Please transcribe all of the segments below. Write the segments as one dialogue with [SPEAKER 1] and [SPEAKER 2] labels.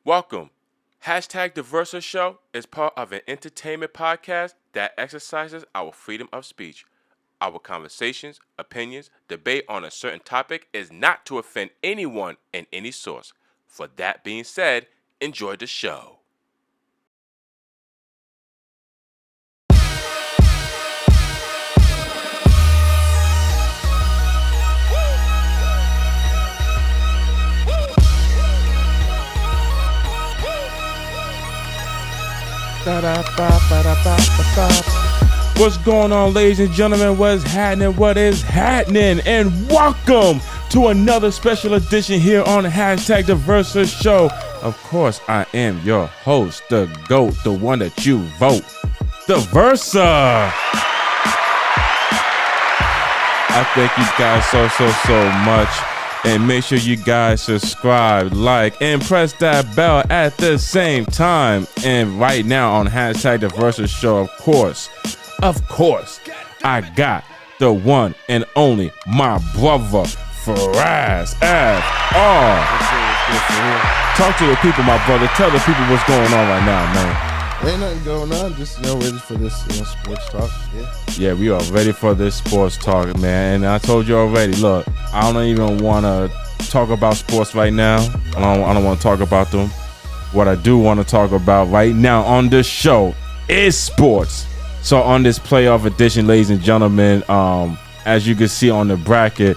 [SPEAKER 1] Welcome. Hashtag The Versa Show is part of an entertainment podcast that exercises our freedom of speech. Our conversations, opinions, debate on a certain topic is not to offend anyone in any source. For that being said, enjoy the show. What's going on, ladies and gentlemen? What's happening? What is happening? And welcome to another special edition here on Hashtag The Versa Show. Of course, I am your host, the GOAT, the one that you vote, The Versa. I thank you guys so much. And make sure you guys subscribe, like, and press that bell at the same time. And right now on Hashtag The Versa Show, of course, I got the one and only my brother, Faraz F.R. Talk to the people, my brother. Tell the people what's going on right now, man.
[SPEAKER 2] Ain't nothing going on, just ready for this sports talk.
[SPEAKER 1] Yeah, we are ready for this sports talk, man. And I told you already, look, I don't even want to talk about sports right now. I don't want to talk about them. What I do want to talk about right now on this show is sports. So on this playoff edition, ladies and gentlemen, as you can see on the bracket,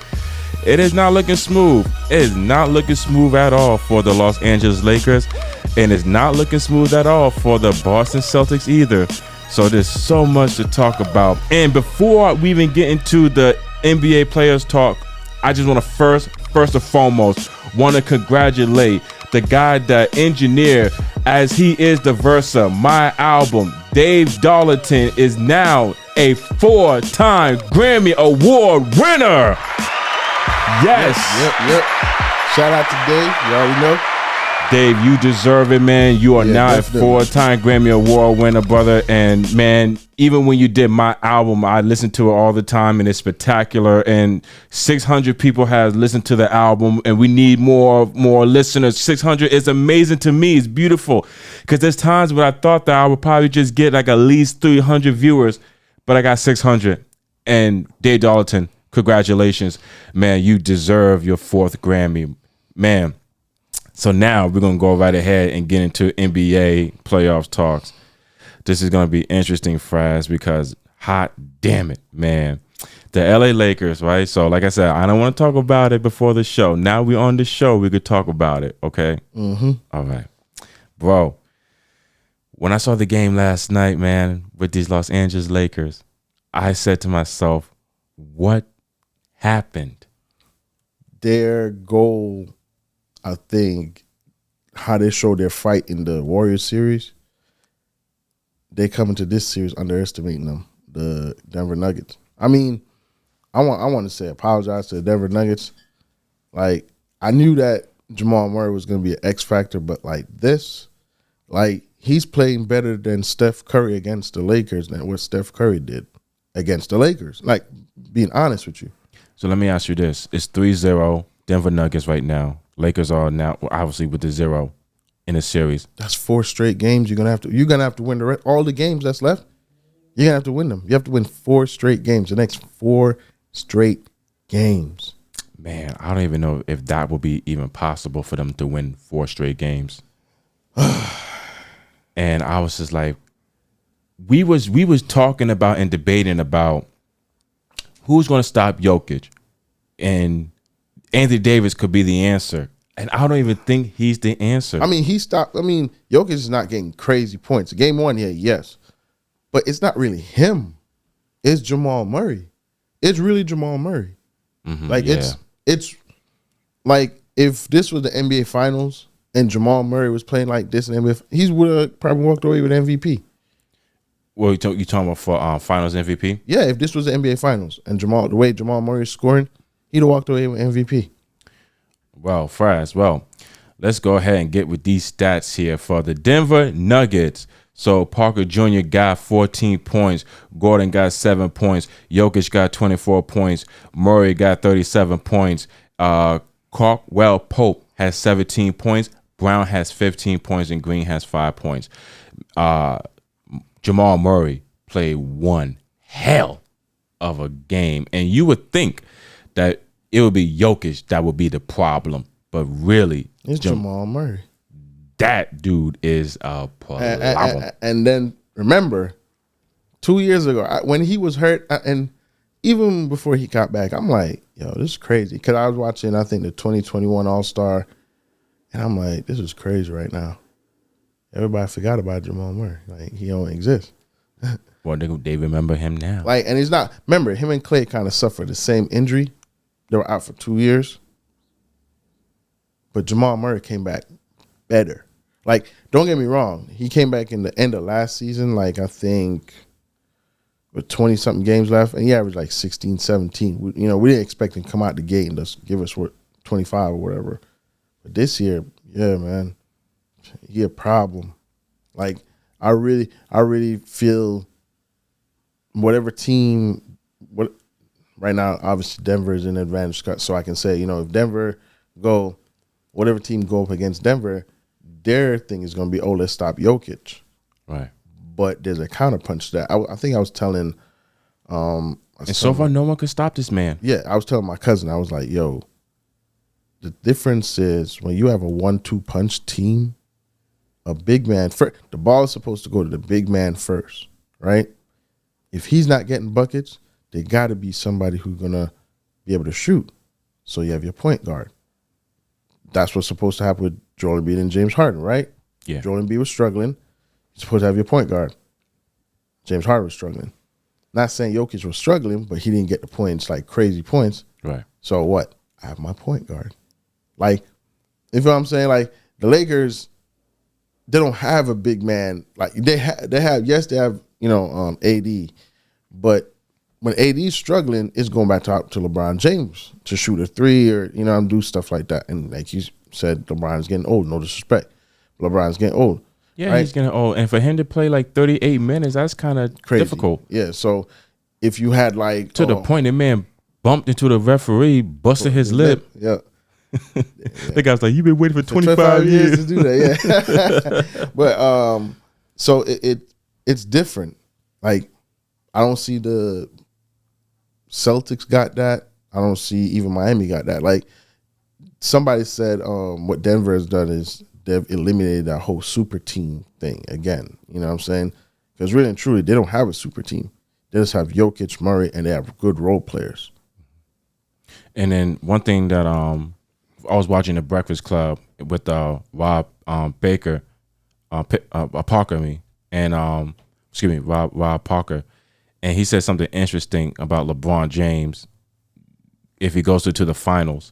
[SPEAKER 1] it is not looking smooth. It is not looking smooth at all for the Los Angeles Lakers. And it's not looking smooth at all for the Boston Celtics either. So there's so much to talk about. And before we even get into the NBA players talk, I just want to first and foremost want to congratulate the guy, the engineer, as he is the Versa, my album. Dave Darlington is now a 4-time Grammy Award winner. Yes.
[SPEAKER 2] Yep. Shout out to Dave. You already know.
[SPEAKER 1] Dave, you deserve it, man. You are now definitely a 4-time Grammy Award winner, brother. And, man, even when you did my album, I listened to it all the time, and it's spectacular. And 600 people have listened to the album, and we need more listeners. 600 is amazing to me. It's beautiful. Because there's times when I thought that I would probably just get like at least 300 viewers, but I got 600. And Dave Darlington, congratulations. Man, you deserve your 4th Grammy. Man. So now we're going to go right ahead and get into NBA playoffs talks. This is going to be interesting, Fraz, because hot damn it, man. The LA Lakers, right? So like I said, I don't want to talk about it before the show. Now we're on the show, we could talk about it, okay?
[SPEAKER 2] Mm-hmm.
[SPEAKER 1] All right. Bro, when I saw the game last night, man, with these Los Angeles Lakers, I said to myself, what happened?
[SPEAKER 2] Their goal, I think, how they showed their fight in the Warriors series, they come into this series underestimating them, the Denver Nuggets. I mean, I want to say apologize to the Denver Nuggets. Like, I knew that Jamal Murray was going to be an X factor, but like this, like he's playing better than Steph Curry against the Lakers than what Steph Curry did against the Lakers. Like, being honest with you.
[SPEAKER 1] So let me ask you this. It's 3-0 Denver Nuggets right now. Lakers are now obviously with the 0 in the series.
[SPEAKER 2] That's 4 straight games. You're gonna have to win the rest. All the games that's left. You're gonna have to win them. You have to win 4 straight games. The next 4 straight games.
[SPEAKER 1] Man, I don't even know if that will be even possible for them to win 4 straight games. And I was just like, we was talking about and debating about who's going to stop Jokic, and Anthony Davis could be the answer. And I don't even think he's the answer.
[SPEAKER 2] I mean, Jokic is not getting crazy points. Game 1, yes. But it's not really him. It's Jamal Murray. It's really Jamal Murray.
[SPEAKER 1] Mm-hmm,
[SPEAKER 2] it's like if this was the NBA Finals and Jamal Murray was playing like this in the NBA, he would have probably walked away with MVP.
[SPEAKER 1] Well, you talking about for Finals MVP?
[SPEAKER 2] Yeah, if this was the NBA Finals and the way Jamal Murray is scoring, he'd have walked away with MVP.
[SPEAKER 1] Well, Fraz, let's go ahead and get with these stats here for the Denver Nuggets. So Parker Jr. got 14 points. Gordon got 7 points. Jokic got 24 points. Murray got 37 points. Caldwell Pope has 17 points. Brown has 15 points and Green has 5 points. Jamal Murray played one hell of a game, and you would think that it would be Jokic that would be the problem, but really,
[SPEAKER 2] it's Jamal Murray.
[SPEAKER 1] That dude is a problem.
[SPEAKER 2] And then remember, 2 years ago when he was hurt, and even before he got back, I'm like, yo, this is crazy. Because I was watching, I think, the 2021 All-Star, and I'm like, this is crazy right now. Everybody forgot about Jamal Murray. Like, he don't exist.
[SPEAKER 1] Well, they remember him now.
[SPEAKER 2] Like, and he's not. Remember, him and Clay kind of suffered the same injury. They were out for 2 years. But Jamal Murray came back better. Like, don't get me wrong. He came back in the end of last season, like, I think, with 20-something games left. And he averaged like 16, 17. We didn't expect him to come out the gate and just give us 25 or whatever. But this year, yeah, man, he a problem. Like, I really feel whatever team, right now, obviously Denver is in advantage, so I can say, if Denver whatever team go up against Denver, their thing is going to be, let's stop Jokic.
[SPEAKER 1] Right.
[SPEAKER 2] But there's a counterpunch to that. I think I was telling.
[SPEAKER 1] And so far, no one could stop this man.
[SPEAKER 2] Yeah, I was telling my cousin, I was like, yo, the difference is when you have a 1-2 punch team, a big man first, the ball is supposed to go to the big man first, right? If he's not getting buckets, there got to be somebody who's going to be able to shoot. So you have your point guard. That's what's supposed to happen with Joel Embiid and James Harden, right?
[SPEAKER 1] Yeah.
[SPEAKER 2] Joel Embiid was struggling. You're supposed to have your point guard. James Harden was struggling. Not saying Jokic was struggling, but he didn't get the points, like crazy points.
[SPEAKER 1] Right.
[SPEAKER 2] So what? I have my point guard. Like, you know what I'm saying? Like, the Lakers, they don't have a big man. Like, they have AD, but when AD is struggling, it's going back to LeBron James to shoot a three or do stuff like that. And like you said, LeBron's getting old. No disrespect, LeBron's getting old.
[SPEAKER 1] Yeah,
[SPEAKER 2] right?
[SPEAKER 1] He's getting old, and for him to play like 38 minutes, that's kind of difficult.
[SPEAKER 2] Yeah, so if you had like
[SPEAKER 1] to the point that man bumped into the referee, busted his lip.
[SPEAKER 2] Yeah.
[SPEAKER 1] The guy's like, "You've been waiting for 25 years
[SPEAKER 2] to do that." Yeah, but so it's different. Like, I don't see the Celtics got that. I don't see even Miami got that. Like, somebody said, what Denver has done is they've eliminated that whole super team thing again. You know what I'm saying? Because really and truly, they don't have a super team. They just have Jokic, Murray, and they have good role players.
[SPEAKER 1] And then one thing that I was watching The Breakfast Club with Rob Parker, Rob Parker, and he said something interesting about LeBron James if he goes to the finals,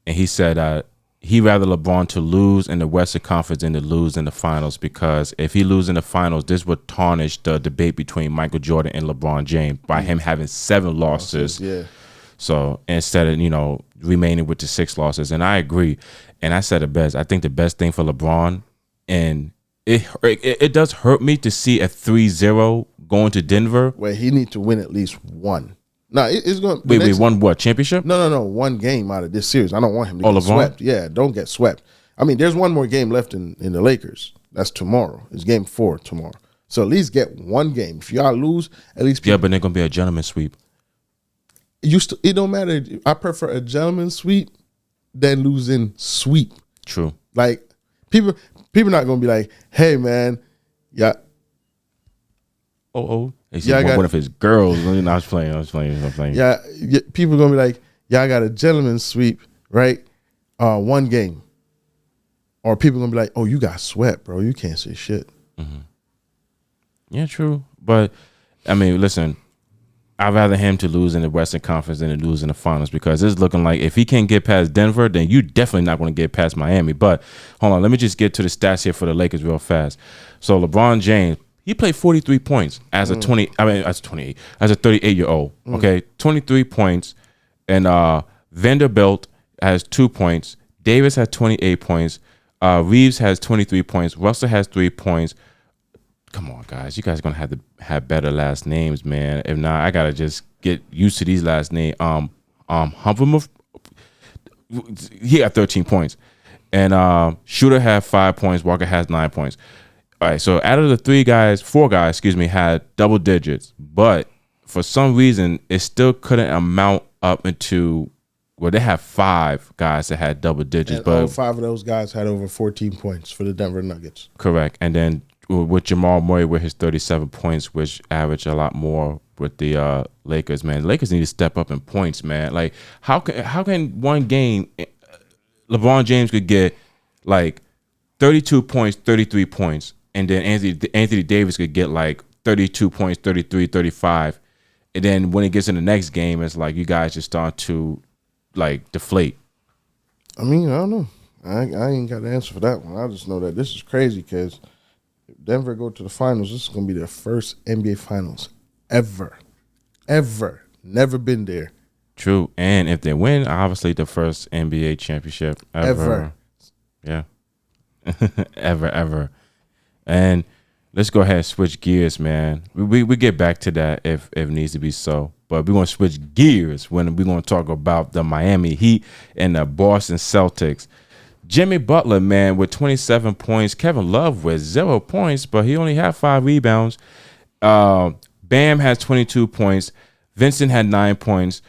[SPEAKER 1] and he said he'd rather LeBron to lose in the Western Conference than to lose in the finals, because if he loses in the finals, this would tarnish the debate between Michael Jordan and LeBron James by him having 7 losses.
[SPEAKER 2] Yeah.
[SPEAKER 1] So instead of, remaining with the 6 losses. And I agree. And I said it best. I think the best thing for LeBron, and it does hurt me to see a 3-0 going to Denver.
[SPEAKER 2] Where he need to win at least one. No, it's going to
[SPEAKER 1] Wait, won what? Championship?
[SPEAKER 2] No. One game out of this series. I don't want him to get swept. Yeah, don't get swept. I mean, there's one more game left in the Lakers. That's tomorrow. It's game 4 tomorrow. So at least get one game. If y'all lose, at least
[SPEAKER 1] yeah, but they're going to be a gentleman's sweep.
[SPEAKER 2] It don't matter. I prefer a gentleman's sweep than losing sweep.
[SPEAKER 1] True.
[SPEAKER 2] Like, people not going to be like, hey, man, yeah.
[SPEAKER 1] Yeah, one of his girls. I was playing.
[SPEAKER 2] Yeah, people going to be like, yeah, I got a gentleman's sweep, right? One game. Or people going to be like, oh, you got swept, bro. You can't say shit.
[SPEAKER 1] Mm-hmm. Yeah, true. But, I mean, listen, I'd rather him to lose in the Western Conference than to lose in the finals, because it's looking like if he can't get past Denver, then you definitely not going to get past Miami. But hold on, let me just get to the stats here for the Lakers real fast. So LeBron James, he played 43 points as a 38-year-old. Okay, 23 points, and Vanderbilt has 2 points. Davis has 28 points. Reeves has 23 points. Russell has 3 points. Come on, guys. You guys are going to have to have better last names, man. If not, I got to just get used to these last names. Humphreys, he got 13 points. And Shooter had 5 points. Walker has 9 points. All right, so out of the 4 guys, had double digits, but for some reason, it still couldn't amount up into. Well, they have 5 guys that had double digits,
[SPEAKER 2] And
[SPEAKER 1] but
[SPEAKER 2] all 5 of those guys had over 14 points for the Denver Nuggets.
[SPEAKER 1] correct. And then with Jamal Murray with his 37 points, which averaged a lot more with the Lakers. Man, the Lakers need to step up in points, man. Like how can one game LeBron James could get like 32 points, 33 points, and then Anthony Davis could get like 32 points, 33, 35. And then when it gets in the next game, it's like you guys just start to like deflate.
[SPEAKER 2] I mean, I don't know. I ain't got the answer for that one. I just know that this is crazy because if Denver go to the finals, this is going to be their first NBA finals ever. Ever. Never been there.
[SPEAKER 1] True. And if they win, obviously the first NBA championship ever. Yeah. ever. And let's go ahead and switch gears, man. We get back to that if needs to be so. But we're going to switch gears when we're going to talk about the Miami Heat and the Boston Celtics. Jimmy Butler, man, with 27 points. Kevin Love with 0 points, but he only had 5 rebounds. Bam has 22 points. Vincent had 9 points.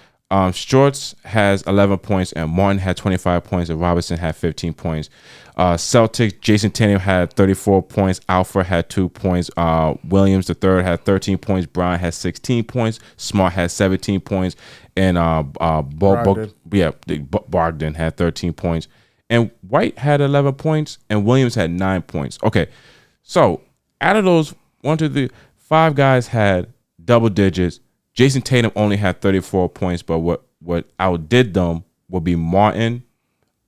[SPEAKER 1] Shorts has 11 points, and Martin had 25 points, and Robinson had 15 points. Celtics, Jason Tatum had 34 points. Alfred had 2 points. Williams III had 13 points. Brown had 16 points. Smart had 17 points. And Bogdan had 13 points. And White had 11 points, and Williams had 9 points. Okay, so out of those 5 guys had double digits. Jason Tatum only had 34 points, but what outdid them would be Martin,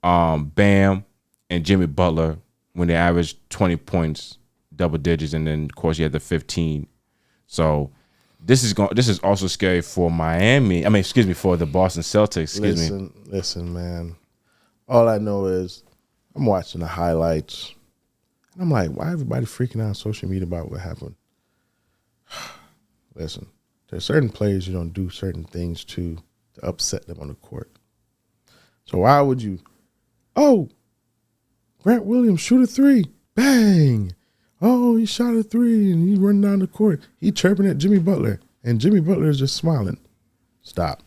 [SPEAKER 1] Bam, and Jimmy Butler when they averaged 20 points, double digits, and then of course you had the 15. So this is also scary for Miami. For the Boston Celtics.
[SPEAKER 2] Listen, man. All I know is I'm watching the highlights, and I'm like, why everybody freaking out on social media about what happened? Listen. There's certain players you don't do certain things to upset them on the court. So why would you? Oh, Grant Williams shoot a 3. Bang. Oh, he shot a 3 and he running down the court. He chirping at Jimmy Butler. And Jimmy Butler is just smiling. Stop.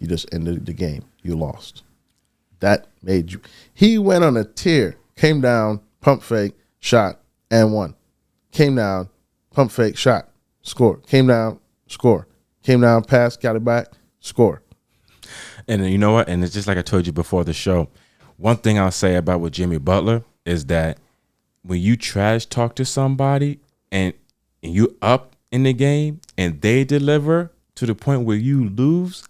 [SPEAKER 2] You just ended the game. You lost. That made you. He went on a tear. Came down, pump fake, shot, and won. Came down, pump fake, shot, score. Came down, score. Came down, pass, got it back, score.
[SPEAKER 1] And you know what? And it's just like I told you before the show. One thing I'll say about with Jimmy Butler is that when you trash talk to somebody and you up in the game and they deliver to the point where you lose,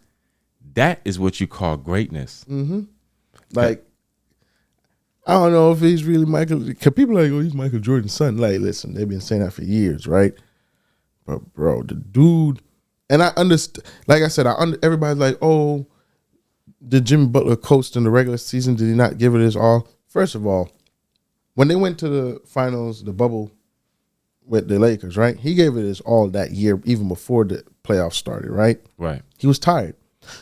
[SPEAKER 1] that is what you call greatness.
[SPEAKER 2] Mm-hmm. Like, I don't know if he's really Michael. Because people are like, oh, he's Michael Jordan's son. Like, listen, they've been saying that for years, right? But bro, the dude, and I understand. Like I said, everybody's like, "Oh, did Jimmy Butler coast in the regular season? Did he not give it his all?" First of all, when they went to the finals, the bubble with the Lakers, right? He gave it his all that year, even before the playoffs started, right?
[SPEAKER 1] Right.
[SPEAKER 2] He was tired,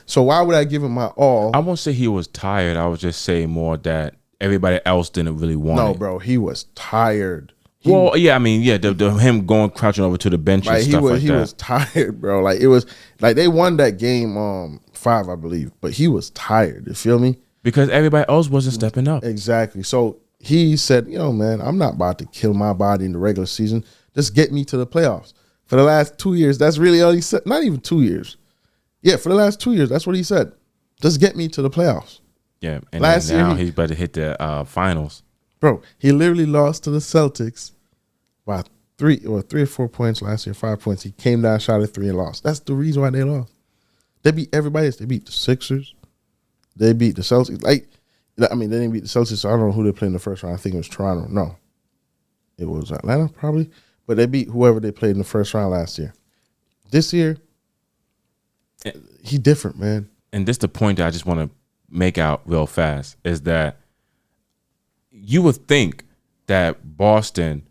[SPEAKER 2] so why would I give him my all?
[SPEAKER 1] I won't say he was tired. I would just say more that everybody else didn't really want it.
[SPEAKER 2] No, bro, he was tired.
[SPEAKER 1] Him going crouching over to the bench and stuff like that.
[SPEAKER 2] He was tired, bro. Like it was like they won that game 5, I believe, but he was tired. You feel me?
[SPEAKER 1] Because everybody else wasn't stepping up.
[SPEAKER 2] Exactly. So he said, man, I'm not about to kill my body in the regular season. Just get me to the playoffs. For the last 2 years, that's really all he said. Not even 2 years. Yeah, for the last 2 years, that's what he said. Just get me to the playoffs.
[SPEAKER 1] Yeah, and now he's about to hit the finals.
[SPEAKER 2] Bro, he literally lost to the Celtics by 3 or 4 points last year, 5 points. He came down, shot a 3, and lost. That's the reason why they lost. They beat everybody else. They beat the Sixers. They beat the Celtics. They didn't beat the Celtics, so I don't know who they played in the first round. I think it was Toronto. No. It was Atlanta, probably. But they beat whoever they played in the first round last year. This year, he different, man.
[SPEAKER 1] And this the point that I just want to make out real fast is that you would think that Boston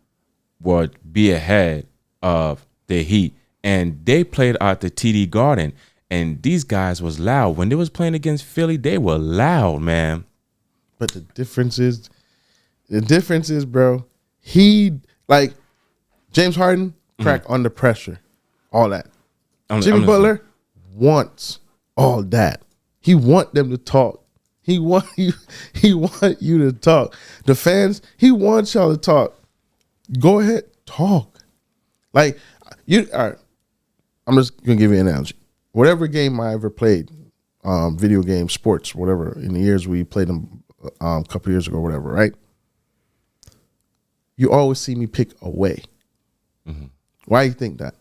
[SPEAKER 1] would be ahead of the Heat, and they played at the TD Garden, and these guys was loud when they was playing against Philly. They were loud, man.
[SPEAKER 2] But the difference is, bro, he like James Harden crack under pressure, all that. Jimmy Butler wants all that. He want them to talk. He want you. He want you to talk. The fans. He wants y'all to talk. Go ahead, talk. Like you. All right. I'm just gonna give you an analogy. Whatever game I ever played, video games, sports, whatever, in the years we played them, a couple years ago, whatever, right? You always see me pick away. Mm-hmm. Why do you think that?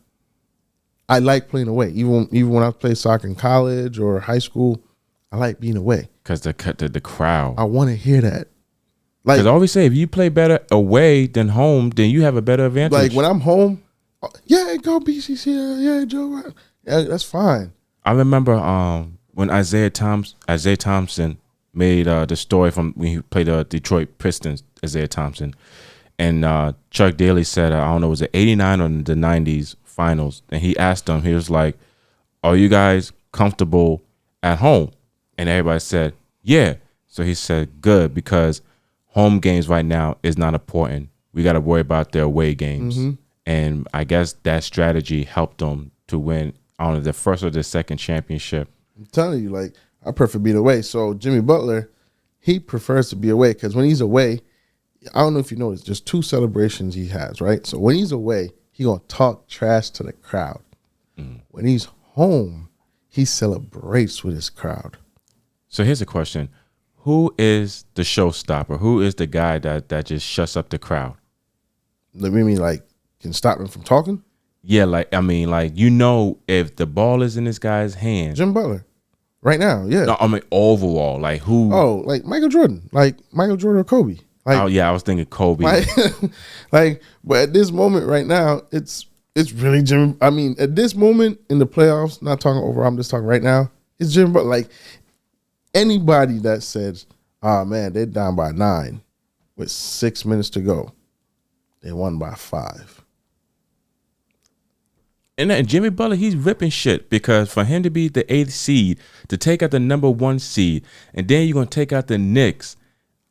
[SPEAKER 2] I like playing away. Even when I played soccer in college or high school, I like being away.
[SPEAKER 1] Because the crowd.
[SPEAKER 2] I want to hear that.
[SPEAKER 1] Like, because I always say, if you play better away than home, then you have a better advantage.
[SPEAKER 2] Like when I'm home, yeah, go BCC, yeah, Joe, yeah, that's fine. I
[SPEAKER 1] remember when Isaiah Thompson made the story from when he played the Detroit Pistons, Isaiah Thompson, and Chuck Daly said, I don't know, was it 89 or the 90s finals? And he asked them, he was like, are you guys comfortable at home? And everybody said, yeah. So he said, good, because home games right now is not important. We got to worry about their away games. Mm-hmm. And I guess that strategy helped them to win, I don't know, the first or the second championship.
[SPEAKER 2] I'm telling you, like, I prefer being away. So Jimmy Butler, he prefers to be away because when he's away, I don't know if you noticed, just 2 celebrations he has, right? So when he's away, he going to talk trash to the crowd. Mm. When he's home, he celebrates with his crowd.
[SPEAKER 1] So here's a question. Who is the showstopper? Who is the guy that just shuts up the crowd?
[SPEAKER 2] You mean like can stop him from talking?
[SPEAKER 1] Yeah, like, I mean, like, you know, if the ball is in this guy's hand.
[SPEAKER 2] Jim Butler. Right now, yeah.
[SPEAKER 1] No, I mean, overall, like who?
[SPEAKER 2] Oh, like Michael Jordan. Like Michael Jordan or Kobe. Like,
[SPEAKER 1] oh, yeah, I was thinking Kobe.
[SPEAKER 2] Like, but at this moment right now, it's really Jim. I mean, at this moment in the playoffs, not talking over, I'm just talking right now, it's Jim Butler. Like, anybody that says, oh, man, they're down by 9 with 6 minutes to go, they won by 5.
[SPEAKER 1] And Jimmy Butler, he's ripping shit because for him to be the 8th seed, to take out the number 1 seed, and then you're going to take out the Knicks.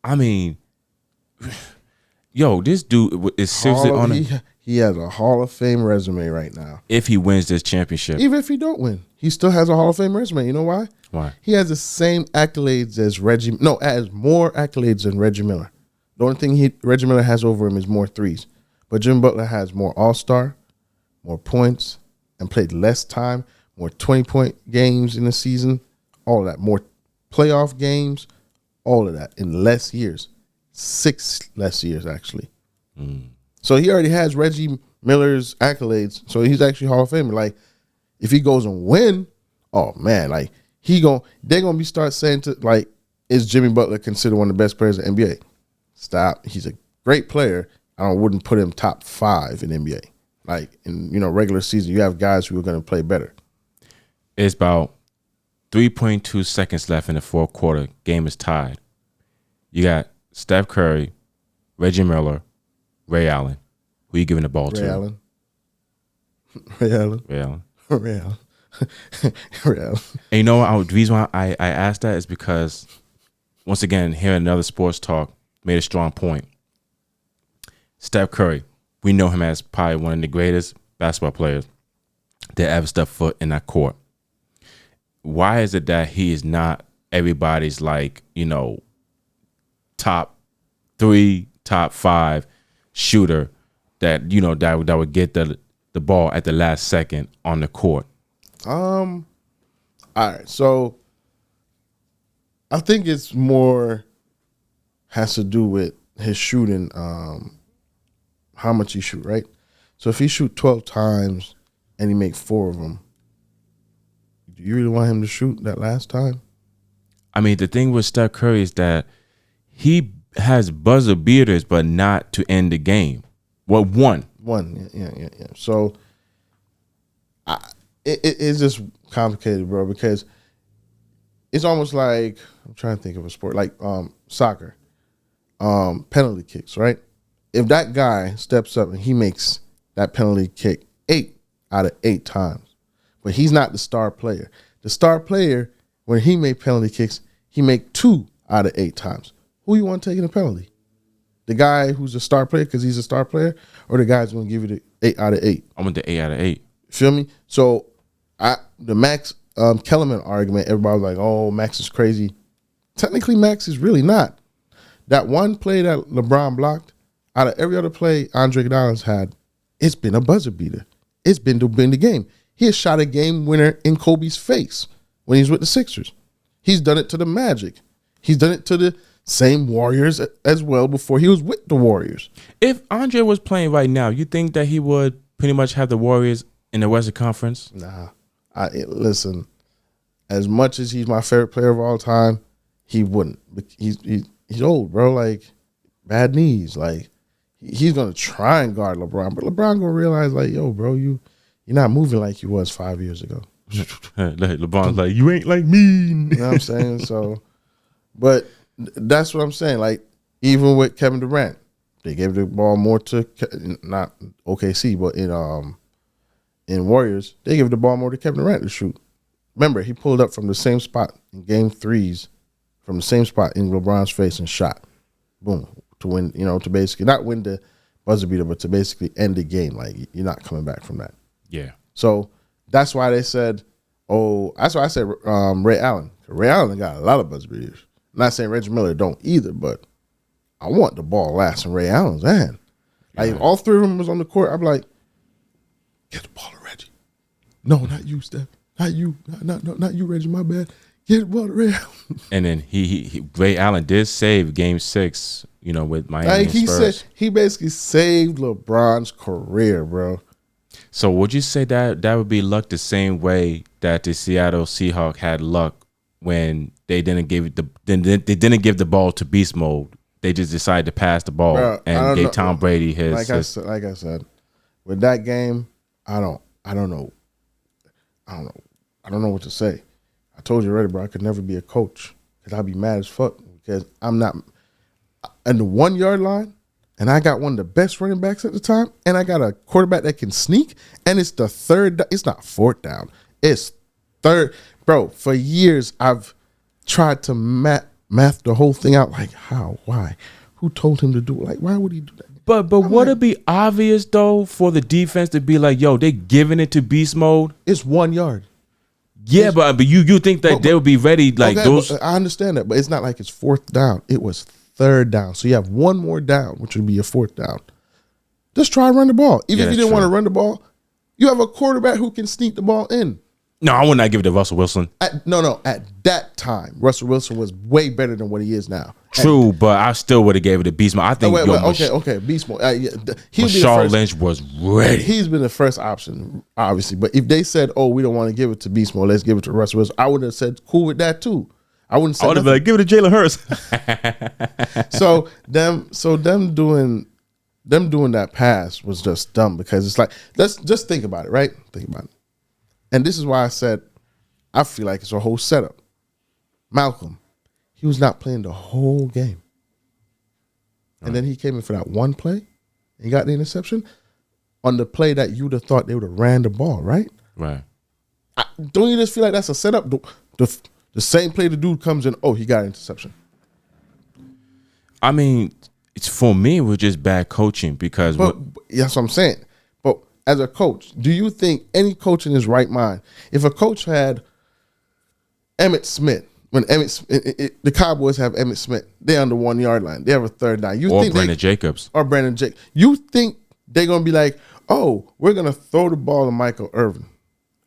[SPEAKER 1] I mean, yo, this dude is seriously on
[SPEAKER 2] he has a Hall of Fame resume right now.
[SPEAKER 1] If he wins this championship.
[SPEAKER 2] Even if he don't win, he still has a Hall of Fame resume. You know why?
[SPEAKER 1] Why?
[SPEAKER 2] He has the same accolades as has more accolades than Reggie Miller. The only thing Reggie Miller has over him is more threes. But Jim Butler has more All-Star, more points, and played less time, more 20-point games in the season, all of that, more playoff games, all of that in less years, 6 less years actually. Mm. So he already has Reggie Miller's accolades, so he's actually Hall of Famer. Like, if he goes and win, oh man, like they're gonna be start saying to like, is Jimmy Butler considered one of the best players in the NBA? Stop. He's a great player. I wouldn't put him top 5 in NBA. Like, in regular season, you have guys who are going to play better.
[SPEAKER 1] It's about 3.2 seconds left in the fourth quarter. Game is tied. You got Steph Curry, Reggie Miller, Ray Allen. Who are you giving the ball to?
[SPEAKER 2] Ray Allen. Ray Allen.
[SPEAKER 1] Ray Allen.
[SPEAKER 2] Ray Allen. Ray Allen.
[SPEAKER 1] And you know what? The reason why I asked that is because, once again, hearing another sports talk made a strong point. Steph Curry. We know him as probably one of the greatest basketball players that ever stepped foot in that court. Why is it that he is not everybody's top 3, top 5 shooter that that would get the ball at the last second on the court?
[SPEAKER 2] All right, so I think it's more has to do with his shooting. How much he shoot, right? So if he shoot 12 times and he make 4 of them, do you really want him to shoot that last time?
[SPEAKER 1] I mean, the thing with Steph Curry is that he has buzzer beaters, but not to end the game. Well, one.
[SPEAKER 2] Yeah. So it's just complicated, bro, because it's almost like, I'm trying to think of a sport, like soccer, penalty kicks, right? If that guy steps up and he makes that penalty kick 8 out of 8 times, but he's not the star player. The star player, when he made penalty kicks, he make 2 out of 8 times. Who you want taking the penalty? The guy who's a star player because he's a star player, or the guy who's going to give you the 8 out of 8?
[SPEAKER 1] I want the 8 out of 8.
[SPEAKER 2] Feel me? So the Max Kellerman argument, everybody was like, oh, Max is crazy. Technically, Max is really not. That one play that LeBron blocked, out of every other play Andre Iguodala's had, it's been a buzzer beater. It's been to win the game. He has shot a game winner in Kobe's face when he's with the Sixers. He's done it to the Magic. He's done it to the same Warriors as well before he was with the Warriors.
[SPEAKER 1] If Andre was playing right now, you think that he would pretty much have the Warriors in the Western Conference?
[SPEAKER 2] Nah. Listen, as much as he's my favorite player of all time, he wouldn't. He's old, bro. Like, bad knees. Like, he's going to try and guard LeBron, but LeBron going to realize, like, yo, bro, you're not moving like you was 5 years ago.
[SPEAKER 1] LeBron's like, you ain't like me.
[SPEAKER 2] You know what I'm saying? So, but that's what I'm saying. Like, even with Kevin Durant, they gave the ball more to, not OKC, but in Warriors, they gave the ball more to Kevin Durant to shoot. Remember, he pulled up from the same spot in game threes, from the same spot in LeBron's face and shot. Boom. To win, to basically not win the buzzer beater, but to basically end the game. Like, you're not coming back from that.
[SPEAKER 1] Yeah.
[SPEAKER 2] So that's why they said, that's why I said Ray Allen. Ray Allen got a lot of buzzer beaters. I'm not saying Reggie Miller don't either, but I want the ball last in Ray Allen's hand. Like, if all three of them was on the court, I'd be like, get the ball to Reggie. No, not you, Steph. Not you. Not you, Reggie. My bad. Get the ball to Ray Allen.
[SPEAKER 1] And then Ray Allen did save Game 6, with Miami.
[SPEAKER 2] Like, he basically saved LeBron's career, bro.
[SPEAKER 1] So would you say that would be luck the same way that the Seattle Seahawks had luck when they didn't give the ball to beast mode? They just decided to pass the ball and gave Tom Brady his.
[SPEAKER 2] Like I said, with that game, I don't know what to say. I told you already, bro. I could never be a coach because I'd be mad as fuck because I'm not in the 1 yard line. And I got one of the best running backs at the time, and I got a quarterback that can sneak, and it's the third. It's not fourth down. It's third. Bro, for years, I've tried to math the whole thing out. Like, how? Why? Who told him to do it? Like, why would he do that?
[SPEAKER 1] But would it be obvious, though, for the defense to be like, yo, they giving it to beast mode?
[SPEAKER 2] It's 1 yard.
[SPEAKER 1] Yeah, but you think that they would be ready like
[SPEAKER 2] okay,
[SPEAKER 1] those?
[SPEAKER 2] I understand that, but it's not like it's fourth down. It was third down. So you have one more down, which would be your fourth down. Just try to run the ball. Even if you didn't want to run the ball, you have a quarterback who can sneak the ball in.
[SPEAKER 1] No, I would not give it to Russell Wilson.
[SPEAKER 2] No. At that time, Russell Wilson was way better than what he is now.
[SPEAKER 1] True, but I still would have gave it to Beast Mode. I think
[SPEAKER 2] okay, Beast Mode.
[SPEAKER 1] Marshawn Lynch was ready.
[SPEAKER 2] He's been the first option, obviously. But if they said, "Oh, we don't want to give it to Beast Mode, let's give it to Russell Wilson," I would have said, "Cool with that too." I would have been
[SPEAKER 1] like, "Give it to Jalen Hurts."
[SPEAKER 2] so them doing that pass was just dumb because it's like, let's just think about it, right? Think about it. And this is why I said I feel like it's a whole setup. Malcolm, he was not playing the whole game. And then he came in for that one play and got the interception on the play that you would have thought they would have ran the ball, right?
[SPEAKER 1] Right.
[SPEAKER 2] Don't you just feel like that's a setup? The same play the dude comes in, he got an interception.
[SPEAKER 1] I mean, it's for me, it was just bad coaching because
[SPEAKER 2] that's what I'm saying. But as a coach, do you think any coach in his right mind, if a coach had Emmitt Smith, when the Cowboys have Emmitt Smith, they're on the 1 yard line, they have a third down.
[SPEAKER 1] Or Brandon Jacobs.
[SPEAKER 2] You think they're going to be like, we're going to throw the ball to Michael Irvin,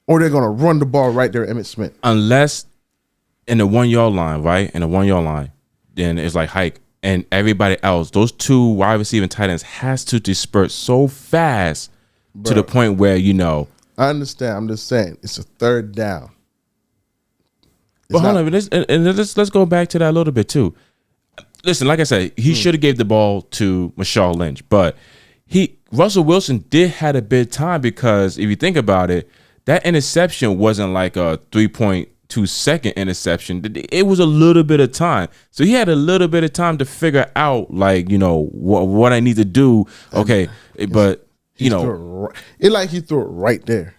[SPEAKER 2] or they're going to run the ball right there at Emmitt Smith?
[SPEAKER 1] Unless in the 1 yard line, right? In the 1 yard line, then it's like hike. And everybody else, those two wide receiver tight ends has to disperse so fast to the point where,
[SPEAKER 2] I understand. I'm just saying it's a third down.
[SPEAKER 1] But hold on, let's go back to that a little bit too. Listen, like I said, he should have gave the ball to Marshawn Lynch, but Russell Wilson did had a bit of time because if you think about it, that interception wasn't like a 3.2-second interception. It was a little bit of time, so he had a little bit of time to figure out, like, what I need to do. Okay, but
[SPEAKER 2] he threw it right there.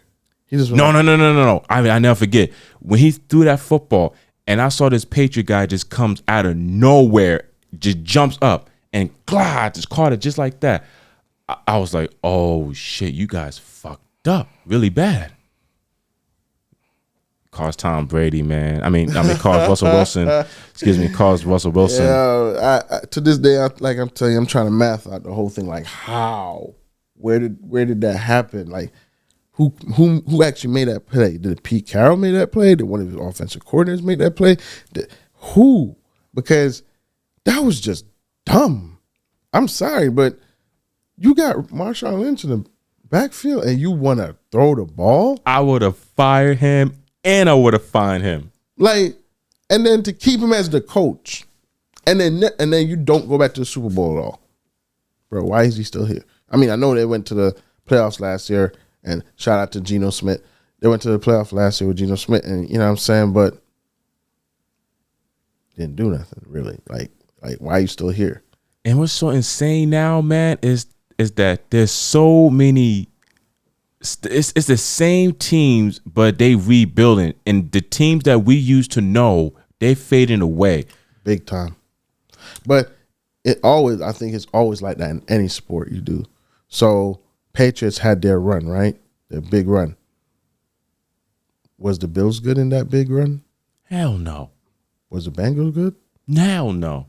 [SPEAKER 2] He just
[SPEAKER 1] no. I mean, I never forget when he threw that football, and I saw this Patriot guy just comes out of nowhere, just jumps up and glides, just caught it just like that. I was like, oh shit, you guys fucked up really bad. Calls Tom Brady, man. I mean, calls Russell Wilson. Excuse me, calls Russell Wilson.
[SPEAKER 2] Yeah, I to this day, I'm telling you, I'm trying to math out the whole thing. Like, how? Where did that happen? Like, who actually made that play? Did Pete Carroll make that play? Did one of his offensive coordinators make that play? Who? Because that was just dumb. I'm sorry, but you got Marshawn Lynch in the backfield and you want to throw the ball?
[SPEAKER 1] I would have fired him and I would have fined him.
[SPEAKER 2] Like, and then to keep him as the coach, and then you don't go back to the Super Bowl at all. Bro, why is he still here? I mean, I know they went to the playoffs last year, and shout out to Geno Smith. They went to the playoff last year with Geno Smith, and you know what I'm saying, but didn't do nothing really. Like why are you still here?
[SPEAKER 1] And what's so insane now, man, is that there's so many. It's the same teams, but they rebuilding, and the teams that we used to know, they fading away
[SPEAKER 2] big time. But I think it's always like that in any sport you do. So Patriots had their run, right? Their big run. Was the Bills good in that big run?
[SPEAKER 1] Hell no.
[SPEAKER 2] Was the Bengals good?
[SPEAKER 1] Hell no.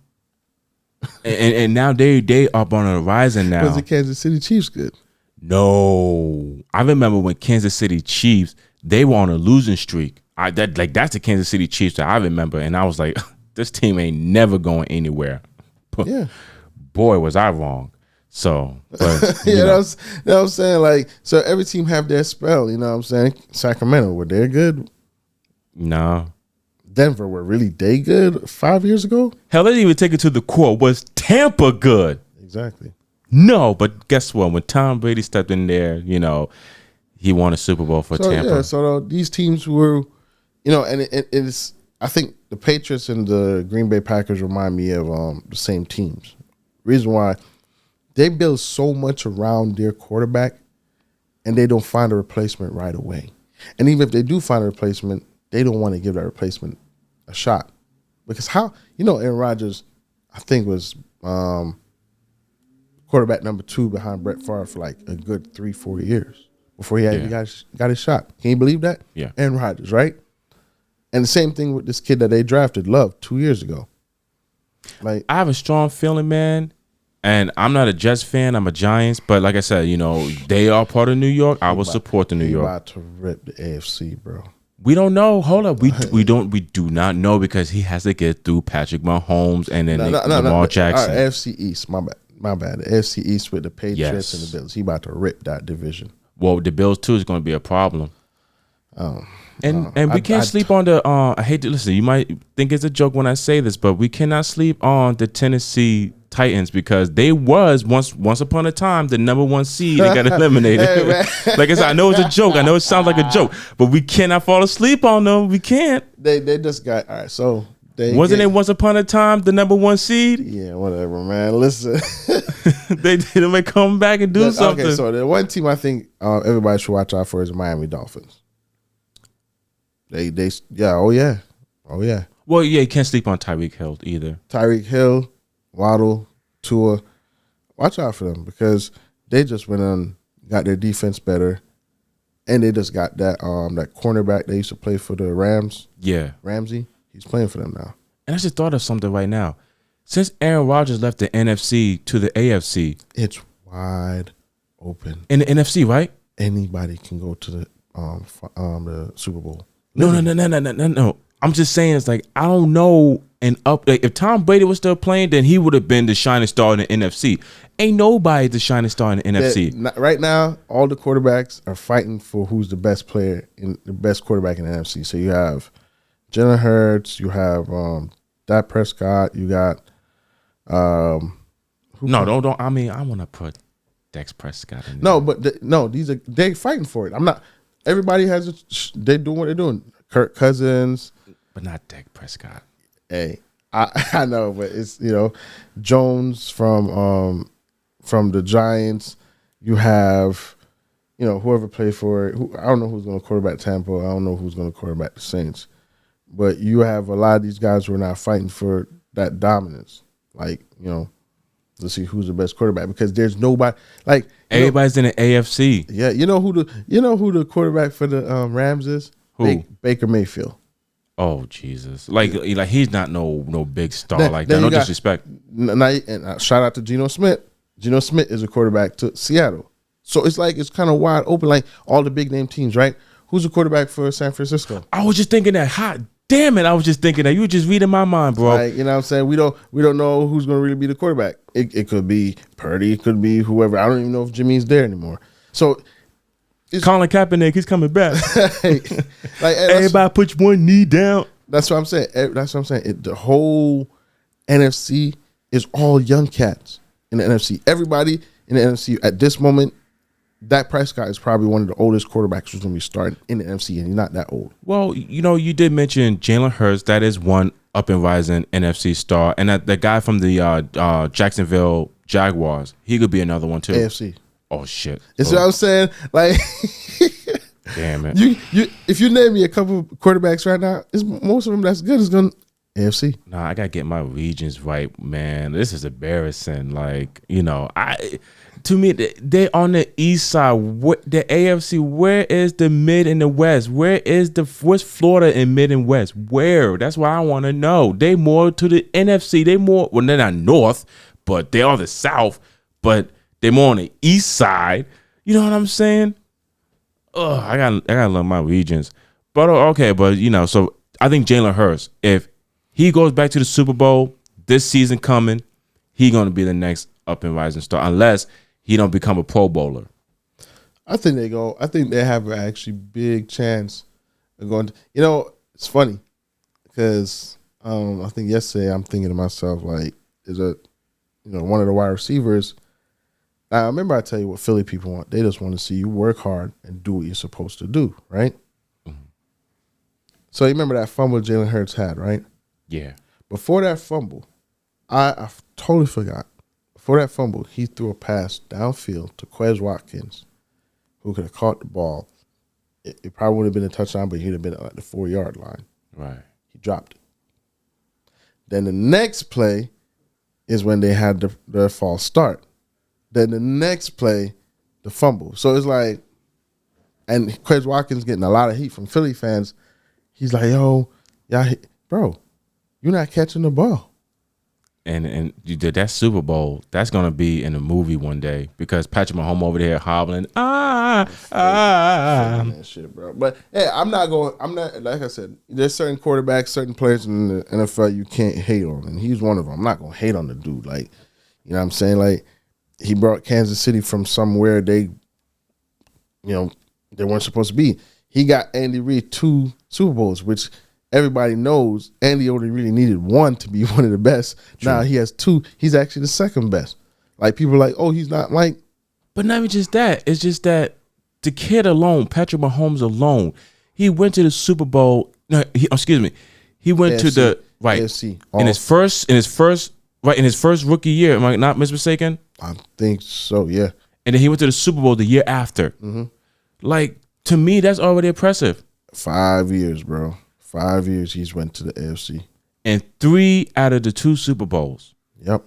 [SPEAKER 1] and now they up on the horizon now.
[SPEAKER 2] Was the Kansas City Chiefs good?
[SPEAKER 1] No. I remember when Kansas City Chiefs, they were on a losing streak. That's the Kansas City Chiefs that I remember, and I was like, this team ain't never going anywhere.
[SPEAKER 2] Yeah.
[SPEAKER 1] Boy, was I wrong. So, but
[SPEAKER 2] yeah, that's what I'm saying. Like, so every team have their spell. You know what I'm saying? Sacramento, were they good?
[SPEAKER 1] No.
[SPEAKER 2] Denver, were really they good 5 years ago?
[SPEAKER 1] Hell, they didn't even take it to the core. Was Tampa good?
[SPEAKER 2] Exactly.
[SPEAKER 1] No, but guess what? When Tom Brady stepped in there, you know, he won a Super Bowl for Tampa.
[SPEAKER 2] Yeah, so these teams were, you know, and it's. I think the Patriots and the Green Bay Packers remind me of the same teams. Reason why, they build so much around their quarterback, and they don't find a replacement right away. And even if they do find a replacement, they don't want to give that replacement a shot, because Aaron Rodgers, I think, was quarterback number 2 behind Brett Favre for like a good 3-4 years before he got his shot. Can you believe that?
[SPEAKER 1] Yeah.
[SPEAKER 2] Aaron Rodgers, right? And the same thing with this kid that they drafted, Love, 2 years ago. Like,
[SPEAKER 1] I have a strong feeling, man, and I'm not a Jets fan. I'm a Giants, but like I said, you know, they are part of New York. I will support the New York.
[SPEAKER 2] About to rip the AFC, bro.
[SPEAKER 1] We don't know. Hold up, we do not know, because he has to get through Patrick Mahomes and then Lamar Jackson.
[SPEAKER 2] All right, AFC East, my bad. The AFC East with the Patriots and the Bills. He about to rip that division.
[SPEAKER 1] Well, the Bills too is going to be a problem. And we can't sleep on the. I hate to listen. You might think it's a joke when I say this, but we cannot sleep on the Tennessee Titans, because they was once upon a time the number 1 seed. They got eliminated.
[SPEAKER 2] Hey,
[SPEAKER 1] like I said, I know it's a joke. I know it sounds like a joke, but we cannot fall asleep on them. We can't.
[SPEAKER 2] They just got all right. So they
[SPEAKER 1] once upon a time the number 1 seed?
[SPEAKER 2] Yeah, whatever, man. Listen,
[SPEAKER 1] they didn't come back and do something.
[SPEAKER 2] Okay, so the one team I think everybody should watch out for is the Miami Dolphins. Oh yeah.
[SPEAKER 1] Well, yeah, you can't sleep on Tyreek Hill either.
[SPEAKER 2] Tyreek Hill, Waddle, Tua, watch out for them, because they just went on, got their defense better, and they just got that cornerback they used to play for the Rams.
[SPEAKER 1] Yeah,
[SPEAKER 2] Ramsey, he's playing for them now.
[SPEAKER 1] And I just thought of something right now. Since Aaron Rodgers left the NFC to the AFC,
[SPEAKER 2] it's wide open
[SPEAKER 1] in the NFC, right?
[SPEAKER 2] Anybody can go to the Super Bowl.
[SPEAKER 1] No. I'm just saying, it's like, I don't know. If Tom Brady was still playing, then he would have been the shining star in the NFC. Ain't nobody the shining star in the NFC.
[SPEAKER 2] Right now, all the quarterbacks are fighting for who's the best quarterback in the NFC. So you have Jalen Hurts, you have Dak Prescott, you got
[SPEAKER 1] don't. I mean, I want to put Dak Prescott in there.
[SPEAKER 2] No, but they're fighting for it. I'm not. Everybody they're doing what they're doing. Kirk Cousins,
[SPEAKER 1] but not Dak Prescott.
[SPEAKER 2] Hey, I know, but it's, Jones from the Giants. You have, whoever played for it. I don't know who's going to quarterback Tampa. I don't know who's going to quarterback the Saints. But you have a lot of these guys who are not fighting for that dominance. Like, let's see who's the best quarterback, because there's nobody like
[SPEAKER 1] everybody's in the AFC.
[SPEAKER 2] Yeah, you know who the quarterback for the Rams is?
[SPEAKER 1] Who?
[SPEAKER 2] Baker Mayfield.
[SPEAKER 1] Oh Jesus! Like he's not no big star like that. No disrespect.
[SPEAKER 2] And shout out to Geno Smith. Geno Smith is a quarterback to Seattle. So it's kind of wide open, like all the big name teams, right? Who's the quarterback for San Francisco?
[SPEAKER 1] I was just thinking that. Hot damn it! I was just thinking that. You were just reading my mind, bro.
[SPEAKER 2] Like, you know what I'm saying? We don't know who's going to really be the quarterback. It could be Purdy. It could be whoever. I don't even know if Jimmy's there anymore. So
[SPEAKER 1] Colin Kaepernick, he's coming back.
[SPEAKER 2] Like
[SPEAKER 1] everybody put one knee down.
[SPEAKER 2] That's what I'm saying. The whole NFC is all young cats in the NFC. Everybody in the NFC at this moment, Dak Prescott is probably one of the oldest quarterbacks who's going to be starting in the NFC, and he's not that old.
[SPEAKER 1] Well, you did mention Jalen Hurts. That is one up and rising NFC star. And the guy from the Jacksonville Jaguars, he could be another one too.
[SPEAKER 2] AFC.
[SPEAKER 1] Oh, shit.
[SPEAKER 2] That's what I'm saying. Like,
[SPEAKER 1] damn it.
[SPEAKER 2] If you name me a couple of quarterbacks right now, most of them that's good is going to AFC.
[SPEAKER 1] Nah, I got to get my regions right, man. This is embarrassing. Like, to me, they on the east side. The AFC, where is the mid and the west? Where's Florida in mid and west? Where? That's what I want to know. They more to the NFC. They're not north, but they are the south, but they're more on the east side. You know what I'm saying? Ugh, I gotta love my regions. But okay, but so I think Jalen Hurts, if he goes back to the Super Bowl this season coming, he gonna be the next up and rising star, unless he don't become a Pro Bowler.
[SPEAKER 2] I think they have an actually big chance of going to, it's funny because I think yesterday I'm thinking to myself, like, is one of the wide receivers. Now, remember I tell you what Philly people want. They just want to see you work hard and do what you're supposed to do, right? Mm-hmm. So you remember that fumble Jalen Hurts had, right?
[SPEAKER 1] Yeah.
[SPEAKER 2] Before that fumble, I totally forgot. Before that fumble, he threw a pass downfield to Quez Watkins, who could have caught the ball. It probably would have been a touchdown, but he'd have been at the 4-yard line.
[SPEAKER 1] Right.
[SPEAKER 2] He dropped it. Then the next play is when they had the false start. Then the next play, the fumble. So it's like, and Quez Watkins getting a lot of heat from Philly fans. He's like, yo, bro, you're not catching the ball.
[SPEAKER 1] And you did that Super Bowl. That's gonna be in a movie one day because Patrick Mahomes over there hobbling.
[SPEAKER 2] That shit, bro. But hey, I'm not like I said. There's certain quarterbacks, certain players in the NFL you can't hate on, and he's one of them. I'm not gonna hate on the dude. Like, you know what I'm saying? Like, he brought Kansas City from somewhere they weren't supposed to be. He got Andy Reid 2 Super Bowls, which everybody knows Andy only really needed 1 to be one of the best. True. Now he has 2. He's actually the second best. Like, people are like, oh, he's not like.
[SPEAKER 1] But not even just that. It's just that the kid alone, Patrick Mahomes alone, he went to the Super Bowl. No, he went
[SPEAKER 2] AFC,
[SPEAKER 1] to the right
[SPEAKER 2] AFC,
[SPEAKER 1] in his first rookie year. Am I not mistaken?
[SPEAKER 2] I think so, yeah.
[SPEAKER 1] And then he went to the Super Bowl the year after. Mm-hmm. Like, to me, that's already impressive.
[SPEAKER 2] 5 years, bro. 5 years he's went to the AFC.
[SPEAKER 1] And 3 out of the 2 Super Bowls.
[SPEAKER 2] Yep.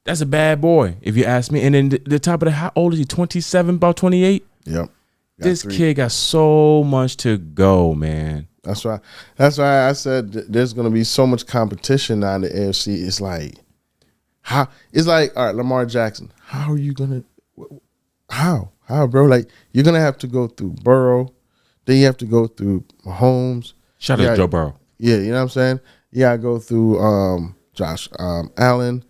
[SPEAKER 1] That's a bad boy, if you ask me. And then the top of how old is he? 27, about 28?
[SPEAKER 2] Yep.
[SPEAKER 1] This 3. Kid got so much to go, man.
[SPEAKER 2] That's why I said there's going to be so much competition now in the AFC. It's like, all right, Lamar Jackson. How are you going to, how, bro? Like, you're going to have to go through Burrow. Then you have to go through Mahomes.
[SPEAKER 1] Shout out to Joe Burrow.
[SPEAKER 2] Yeah, you know what I'm saying? You got to go through Josh Allen.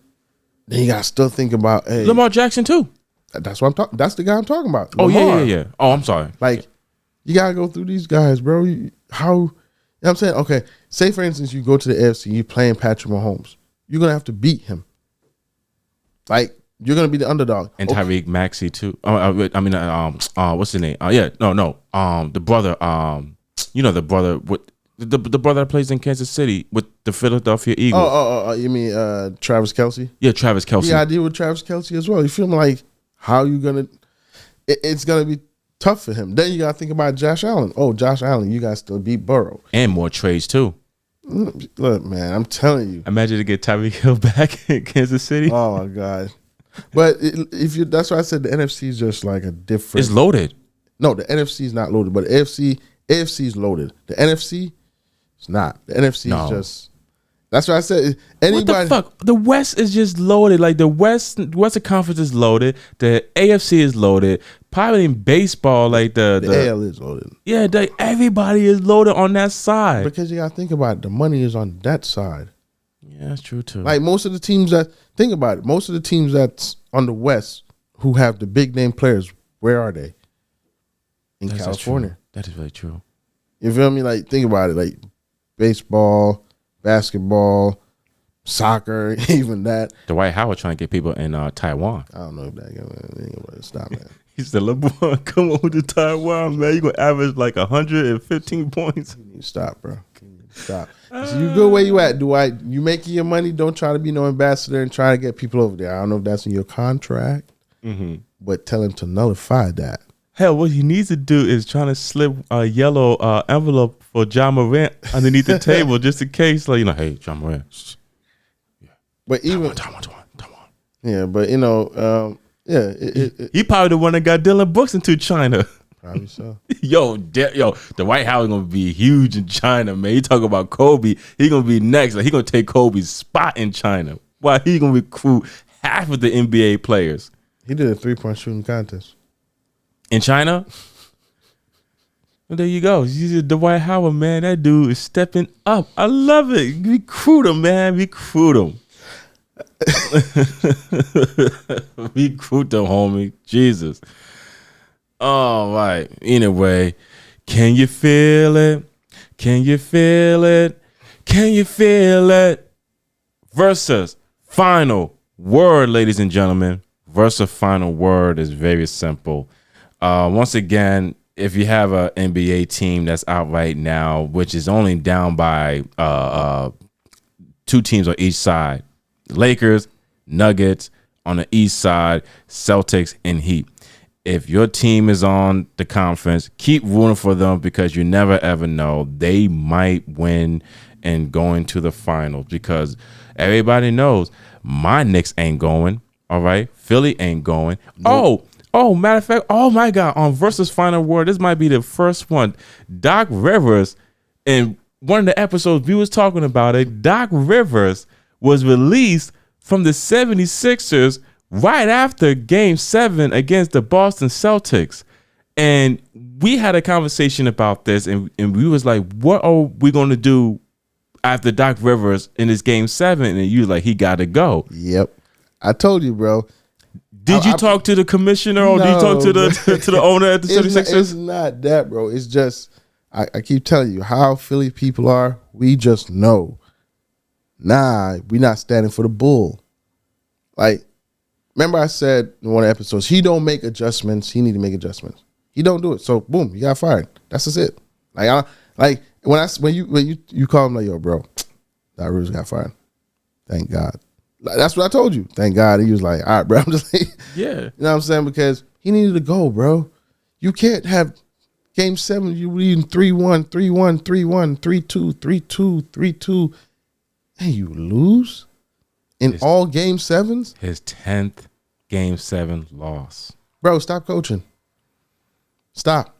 [SPEAKER 2] Then you got to still think about, hey.
[SPEAKER 1] Lamar Jackson, too.
[SPEAKER 2] That's what I'm talking. That's the guy I'm talking about.
[SPEAKER 1] Oh,
[SPEAKER 2] Lamar.
[SPEAKER 1] yeah. Oh, I'm sorry.
[SPEAKER 2] Like, you got to go through these guys, bro. You know what I'm saying? Okay, say, for instance, you go to the AFC, you're playing Patrick Mahomes. You're going to have to beat him. Like, you're going to be the underdog.
[SPEAKER 1] And Tyreek Maxey, too. What's his name? The brother, the brother with the brother that plays in Kansas City with the Philadelphia Eagles.
[SPEAKER 2] Oh, you mean Travis Kelce?
[SPEAKER 1] Yeah, Travis Kelce.
[SPEAKER 2] Yeah, I deal with Travis Kelce as well. You feel me? Like, how you going to – it's going to be tough for him. Then you got to think about Josh Allen. Oh, Josh Allen, you got to still beat Burrow.
[SPEAKER 1] And more trades, too.
[SPEAKER 2] Look, man, I'm telling you.
[SPEAKER 1] Imagine to get Tyreek Hill back in Kansas City.
[SPEAKER 2] Oh my God. But if you, that's why I said the NFC is just like a different.
[SPEAKER 1] It's loaded.
[SPEAKER 2] No, the NFC is not loaded, but the AFC is loaded. The NFC is not. The NFC is just. That's what I said. Anybody,
[SPEAKER 1] what the fuck? The West is just loaded. Like the Western Conference is loaded. The AFC is loaded. Probably in baseball, like the
[SPEAKER 2] AL is loaded.
[SPEAKER 1] Yeah, everybody is loaded on that side.
[SPEAKER 2] Because you gotta think about it. The money is on that side.
[SPEAKER 1] Yeah, that's true too.
[SPEAKER 2] Like most of the teams think about it. Most of the teams that's on the West who have the big name players, where are they? In California.
[SPEAKER 1] That is really true.
[SPEAKER 2] You feel me? Like think about it. Like baseball, basketball, soccer, even that.
[SPEAKER 1] Dwight Howard trying to get people in Taiwan.
[SPEAKER 2] I don't know if that guy stop, man.
[SPEAKER 1] He said, LeBron, come on to Taiwan, man. You're going to average like 115 points.
[SPEAKER 2] You need to stop, bro. You need to stop. So you good where you at, Dwight. You making your money. Don't try to be no ambassador and try to get people over there. I don't know if that's in your contract, but tell him to nullify that.
[SPEAKER 1] Hell, what he needs to do is trying to slip a yellow envelope for John Morant underneath the table just in case, like, hey, John Morant.
[SPEAKER 2] Yeah. But even
[SPEAKER 1] Taiwan.
[SPEAKER 2] Yeah, but
[SPEAKER 1] he probably the one that got Dylan Brooks into China.
[SPEAKER 2] Probably so.
[SPEAKER 1] Yo, the White House is gonna be huge in China, man. You talk about Kobe, he gonna be next. Like he gonna take Kobe's spot in China. Why he gonna recruit half of the NBA players?
[SPEAKER 2] He did a 3-point shooting contest
[SPEAKER 1] in China. Well, there you go. You the Dwight Howard, man. That dude is stepping up. I love it. Recruit him, man. Recruit him. Recruit them, homie. Jesus. All right. Anyway, can you feel it? Can you feel it? Can you feel it? Versus final word, ladies and gentlemen. Versus final word is very simple. Once again, if you have an NBA team that's out right now, which is only down by 2 teams on each side, Lakers, Nuggets on the east side, Celtics, and Heat. If your team is on the conference, keep rooting for them because you never ever know. They might win and go into the finals because everybody knows my Knicks ain't going. All right. Philly ain't going. Nope. Oh, matter of fact, oh my God, on Versus Final Word, this might be the first one. Doc Rivers, in one of the episodes we was talking about it, Doc Rivers was released from the 76ers right after Game 7 against the Boston Celtics. And we had a conversation about this, and we was like, what are we going to do after Doc Rivers in this Game 7? And you was like, he got to go.
[SPEAKER 2] Yep. I told you, bro.
[SPEAKER 1] Did you talk to the commissioner or did you talk to the owner at the 76ers?
[SPEAKER 2] It's not that, bro. It's just, I keep telling you how Philly people are. We just know. Nah, we not standing for the bull. Like, remember I said in one of the episodes, he don't make adjustments. He need to make adjustments. He don't do it. So boom, you got fired. That's just it. Like when you call him like, yo, bro, that Rivers got fired. Thank God. Like, that's what I told you. Thank God. He was like, all right, bro. I'm just like,
[SPEAKER 1] yeah.
[SPEAKER 2] You know what I'm saying? Because he needed to go, bro. You can't have Game 7, you leading 3-1, 3-1, 3-1, 3-2, 3-2, 3-2, and you lose in all Game 7s?
[SPEAKER 1] His 10th Game 7 loss.
[SPEAKER 2] Bro, stop coaching. Stop.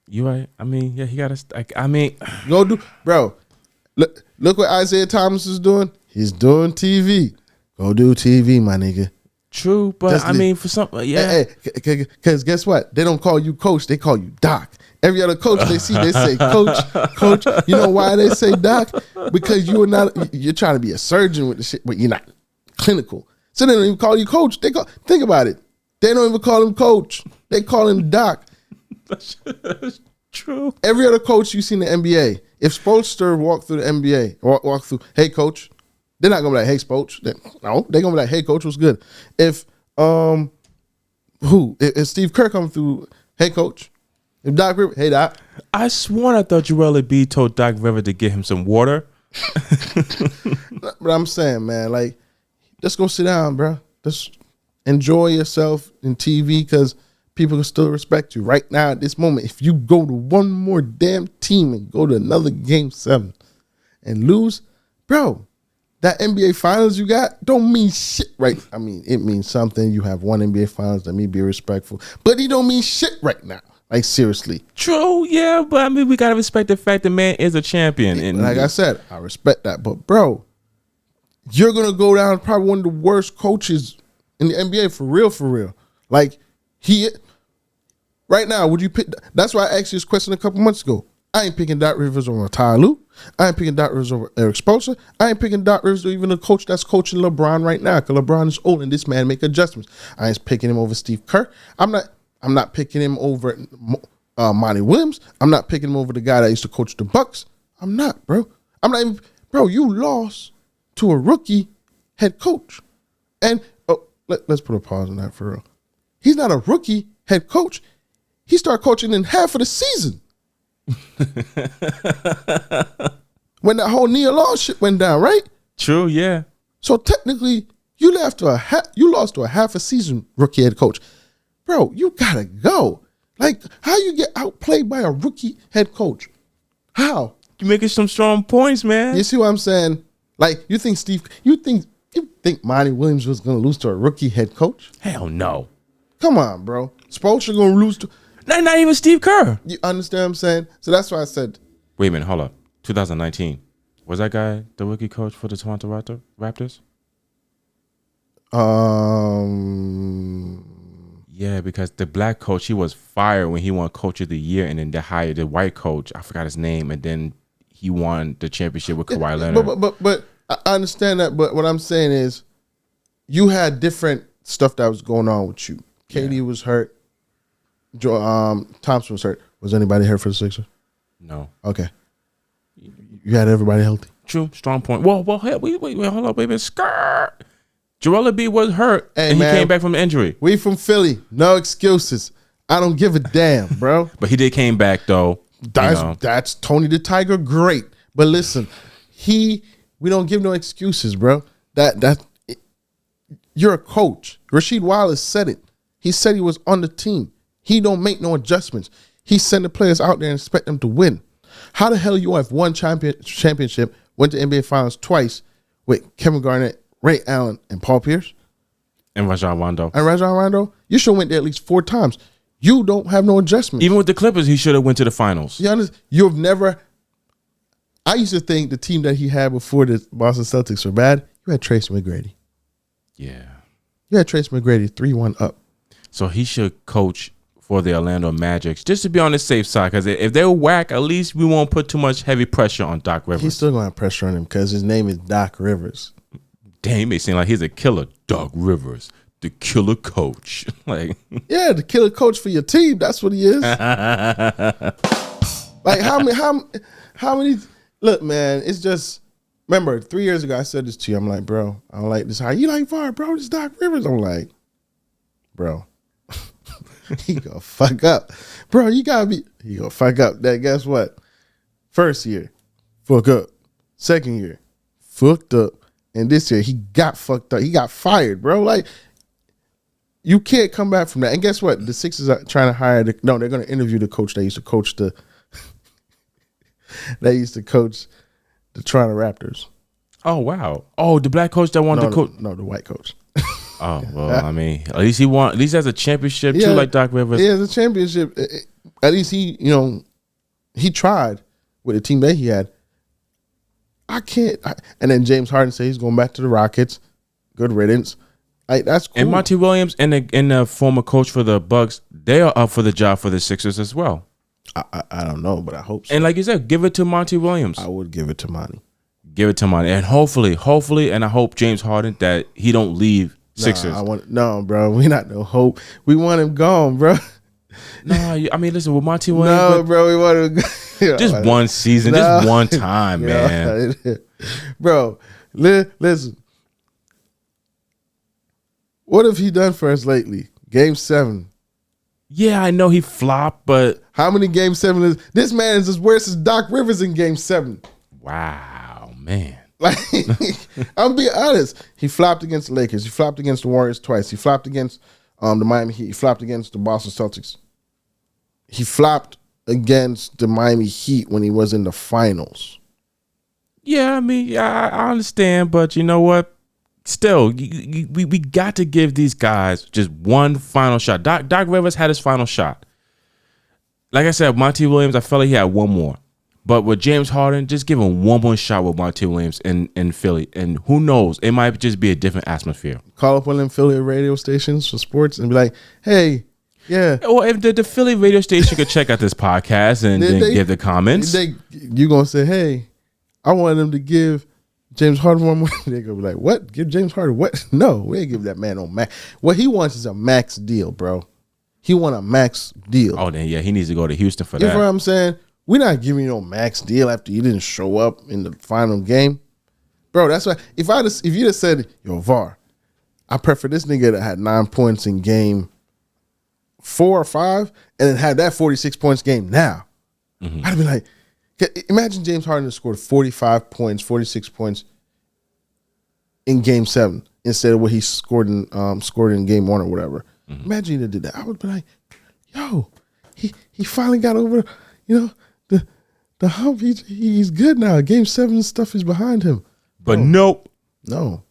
[SPEAKER 1] You right. I mean, yeah, he got to,
[SPEAKER 2] go do, bro, look what Isaiah Thomas is doing. He's doing TV. Go do TV, my nigga.
[SPEAKER 1] True, but for some, yeah.
[SPEAKER 2] Because guess what? They don't call you coach. They call you doc. Every other coach they see, they say coach. You know why they say doc? Because you're trying to be a surgeon with the shit, but you're not clinical. So they don't even call you coach. Think about it. They don't even call him coach. They call him doc.
[SPEAKER 1] That's true.
[SPEAKER 2] Every other coach you see in the NBA, if Spoelstra walked through the NBA, walk through, hey coach, they're not gonna be like, hey Spoach. No, they're gonna be like, hey coach, what's good? If if Steve Kerr come through, hey coach. If Doc Rivers, hey Doc.
[SPEAKER 1] I sworn I thought Joel Embiid told Doc Rivers to get him some water.
[SPEAKER 2] But I'm saying, man, like, just go sit down, bro. Just enjoy yourself in TV because people can still respect you right now at this moment. If you go to one more damn team and go to another Game 7, and lose, bro, that NBA Finals you got don't mean shit, right? I mean, it means something. You have one NBA Finals. Let me be respectful. But it don't mean shit right now. Like, seriously.
[SPEAKER 1] True, yeah, but I mean, we got to respect the fact the man is a champion. And
[SPEAKER 2] like I said, I respect that. But, bro, you're going to go down probably one of the worst coaches in the NBA, for real, for real. Like, right now, would you pick? That's why I asked you this question a couple months ago. I ain't picking Doc Rivers over Ty Lue. I ain't picking Doc Rivers over Eric Spoelstra. I ain't picking Doc Rivers over even the coach that's coaching LeBron right now, because LeBron is old and this man make adjustments. I ain't picking him over Steve Kerr. I'm not picking him over Monty Williams. I'm not picking him over the guy that used to coach the Bucks. I'm not, bro. I'm not even, bro, you lost to a rookie head coach. And let's put a pause on that for real. He's not a rookie head coach. He started coaching in half of the season. When that whole Nia Long shit went down, right?
[SPEAKER 1] True, yeah.
[SPEAKER 2] So technically, you lost to a half a season rookie head coach. Bro, you gotta go. Like, how you get outplayed by a rookie head coach? How?
[SPEAKER 1] You making some strong points, man.
[SPEAKER 2] You see what I'm saying? Like, you think Monty Williams was gonna lose to a rookie head coach?
[SPEAKER 1] Hell no.
[SPEAKER 2] Come on, bro. Spoelstra gonna lose to
[SPEAKER 1] Not even Steve Kerr.
[SPEAKER 2] You understand what I'm saying? So that's why I said.
[SPEAKER 1] Wait a minute, hold up. 2019. Was that guy the rookie coach for the Toronto Raptors? Yeah, because the black coach, he was fired when he won Coach of the Year, and then they hired the white coach. I forgot his name, and then he won the championship with Kawhi Leonard.
[SPEAKER 2] But I understand that. But what I'm saying is, you had different stuff that was going on with you. KD was hurt. Thompson was hurt. Was anybody hurt for the Sixers?
[SPEAKER 1] No.
[SPEAKER 2] Okay. You had everybody healthy.
[SPEAKER 1] True. Strong point. Well, wait, hold up, wait a minute. Skirt. Joel Embiid was hurt, and he came back from injury.
[SPEAKER 2] We from Philly. No excuses. I don't give a damn, bro.
[SPEAKER 1] But he did came back, though.
[SPEAKER 2] That's Tony the Tiger. Great. But listen, we don't give no excuses, bro. You're a coach. Rasheed Wallace said it. He said he was on the team. He don't make no adjustments. He send the players out there and expect them to win. How the hell you have won championship, went to NBA Finals twice with Kevin Garnett, Ray Allen, and Paul Pierce?
[SPEAKER 1] And Rajon Rondo.
[SPEAKER 2] You should have went there at least 4 times. You don't have no adjustments.
[SPEAKER 1] Even with the Clippers, he should have went to the finals.
[SPEAKER 2] You've never. I used to think the team that he had before the Boston Celtics were bad. You had Tracy McGrady.
[SPEAKER 1] Yeah.
[SPEAKER 2] You had Tracy McGrady 3-1 up.
[SPEAKER 1] So he should coach for the Orlando Magic, just to be on the safe side, because if they're whack, at least we won't put too much heavy pressure on Doc Rivers.
[SPEAKER 2] He's still going to have pressure on him because his name is Doc Rivers.
[SPEAKER 1] Damn, he may seem like he's a killer. Doc Rivers, the killer coach. Like,
[SPEAKER 2] yeah, the killer coach for your team. That's what he is. Like, how many? Look, man, it's just. Remember, 3 years ago, I said this to you. I'm like, bro, I don't like this. How you like VAR, bro? This is Doc Rivers. I'm like, bro. He gonna fuck up. Bro, he gonna fuck up. That guess what? First year, fuck up. Second year, fucked up. And this year, he got fucked up. He got fired, bro. Like, you can't come back from that. And guess what? The Sixers are trying to hire they're gonna interview the coach that used to coach the Toronto Raptors.
[SPEAKER 1] Oh wow. Oh, the black coach that wanted to coach.
[SPEAKER 2] No, the white coach.
[SPEAKER 1] Oh, well, I mean, at least he has a championship too, like Doc Rivers.
[SPEAKER 2] He has a championship. At least he tried with the team that he had. And then James Harden said he's going back to the Rockets. Good riddance. That's cool.
[SPEAKER 1] And Monty Williams and the former coach for the Bucks, they are up for the job for the Sixers as well.
[SPEAKER 2] I don't know, but I hope so.
[SPEAKER 1] And like you said, give it to Monty Williams.
[SPEAKER 2] I would give it to Monty.
[SPEAKER 1] Give it to Monty. And hopefully, and I hope James Harden that he don't leave Sixers.
[SPEAKER 2] No, bro. We not no hope. We want him gone, bro.
[SPEAKER 1] No, I mean, listen, with Monty Williams.
[SPEAKER 2] No, bro, we want him gone.
[SPEAKER 1] Just one season, just one time, man.
[SPEAKER 2] Bro, listen. What have he done for us lately? Game 7.
[SPEAKER 1] Yeah, I know he flopped, but
[SPEAKER 2] how many Game 7 is this man is as worse as Doc Rivers in Game 7?
[SPEAKER 1] Wow, man.
[SPEAKER 2] Like, I'm being honest. He flopped against the Lakers. He flopped against the Warriors twice. He flopped against the Miami Heat. He flopped against the Boston Celtics. He flopped against the Miami Heat when he was in the finals.
[SPEAKER 1] Yeah, I mean, yeah, I understand, but you know what? Still, we got to give these guys just one final shot. Doc Rivers had his final shot. Like I said, Monty Williams, I felt like he had one more. But with James Harden, just give him one more shot with Monty Williams in Philly. And who knows? It might just be a different atmosphere.
[SPEAKER 2] Call up one of them Philly radio stations for sports and be like, hey, yeah.
[SPEAKER 1] Or if the Philly radio station could check out this podcast and then give the comments.
[SPEAKER 2] You going to say, hey, I want them to give James Harden one more. They're going to be like, what? Give James Harden what? No, we ain't give that man no max. What he wants is a max deal, bro. He want a max deal.
[SPEAKER 1] Oh, then, yeah, he needs to go to Houston for that.
[SPEAKER 2] You know what I'm saying? We're not giving you no max deal after you didn't show up in the final game. Bro, that's why if you just said, yo, VAR, I prefer this nigga that had 9 points in game 4 or 5 and then had that 46 points game now. Mm-hmm. I'd be like, imagine James Harden scored 45 points, 46 points in game 7 instead of what he scored in game 1 or whatever. Mm-hmm. Imagine he did that. I would be like, yo, he finally got over, the hump. He's good now. Game 7 stuff is behind him.
[SPEAKER 1] But nope.
[SPEAKER 2] No.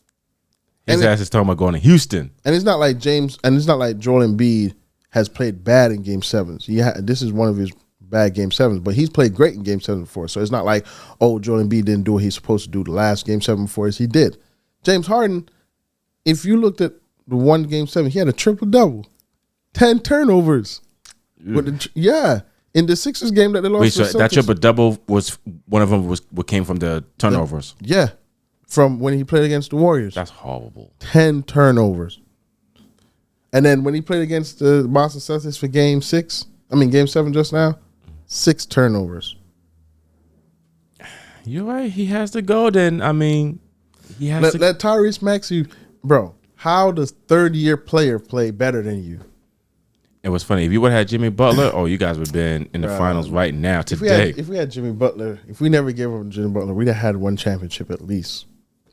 [SPEAKER 1] His ass is talking about going to Houston.
[SPEAKER 2] And it's not like Joel Embiid has played bad in game 7s. This is one of his bad game 7s, but he's played great in game 7 before. So it's not like, oh, Joel Embiid didn't do what he's supposed to do the last game 7 before us. He did. James Harden, if you looked at the one game 7, he had a triple-double. 10 turnovers. In the Sixers game that they lost.
[SPEAKER 1] Wait, so that triple-double was one of them was what came from the turnovers?
[SPEAKER 2] Yeah. From when he played against the Warriors.
[SPEAKER 1] That's horrible.
[SPEAKER 2] 10 turnovers. And then when he played against the Boston Celtics for game 7 just now, 6 turnovers.
[SPEAKER 1] You're right. He has to go then. I mean, he has to.
[SPEAKER 2] Let Tyrese Maxey, bro, how does third-year player play better than you?
[SPEAKER 1] It was funny. If you would have had Jimmy Butler, you guys would have been in the finals right now today.
[SPEAKER 2] If we had Jimmy Butler, if we never gave up Jimmy Butler, we'd have had one championship at least.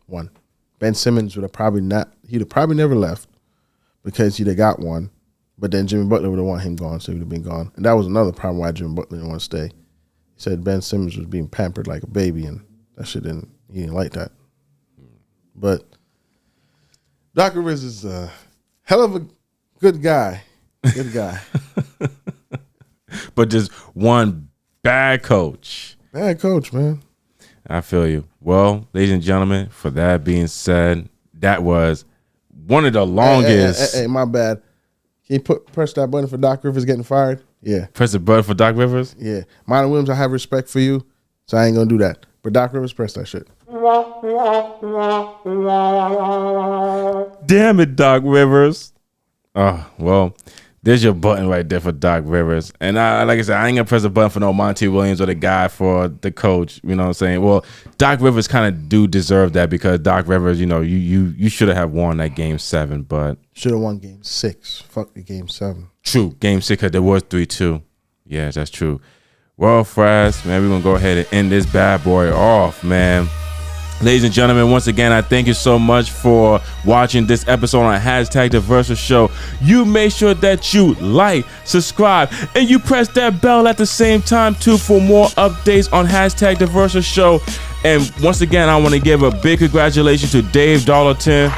[SPEAKER 2] One. Ben Simmons would have probably never left because he'd have got one. But then Jimmy Butler would have wanted him gone, so he would have been gone. And that was another problem why Jimmy Butler didn't want to stay. He said Ben Simmons was being pampered like a baby, and he didn't like that. But Doc Rivers is a hell of a good guy. Good guy.
[SPEAKER 1] But just one bad coach.
[SPEAKER 2] Bad coach, man.
[SPEAKER 1] I feel you. Well, ladies and gentlemen, for that being said, that was one of the longest.
[SPEAKER 2] Hey, my bad. Can you press that button for Doc Rivers getting fired? Yeah.
[SPEAKER 1] Press the button for Doc Rivers?
[SPEAKER 2] Yeah. Monty Williams, I have respect for you, so I ain't going to do that. But Doc Rivers, press that shit.
[SPEAKER 1] Damn it, Doc Rivers. Oh, well, there's your button right there for Doc Rivers. And like I said, I ain't going to press the button for no Monty Williams or the guy for the coach. You know what I'm saying? Well, Doc Rivers kind of do deserve that because Doc Rivers, you should have won that game 7, but.
[SPEAKER 2] Should have won game 6. Fuck the game 7.
[SPEAKER 1] True. Game 6, because there was 3-2. Yeah, that's true. Well, Fraz, man, we're going to go ahead and end this bad boy off, man. Ladies and gentlemen, once again, I thank you so much for watching this episode on Hashtag The Versa Show. You make sure that you like, subscribe, and you press that bell at the same time, too, for more updates on Hashtag The Versa Show. And once again, I want to give a big congratulations to Dave Darlington.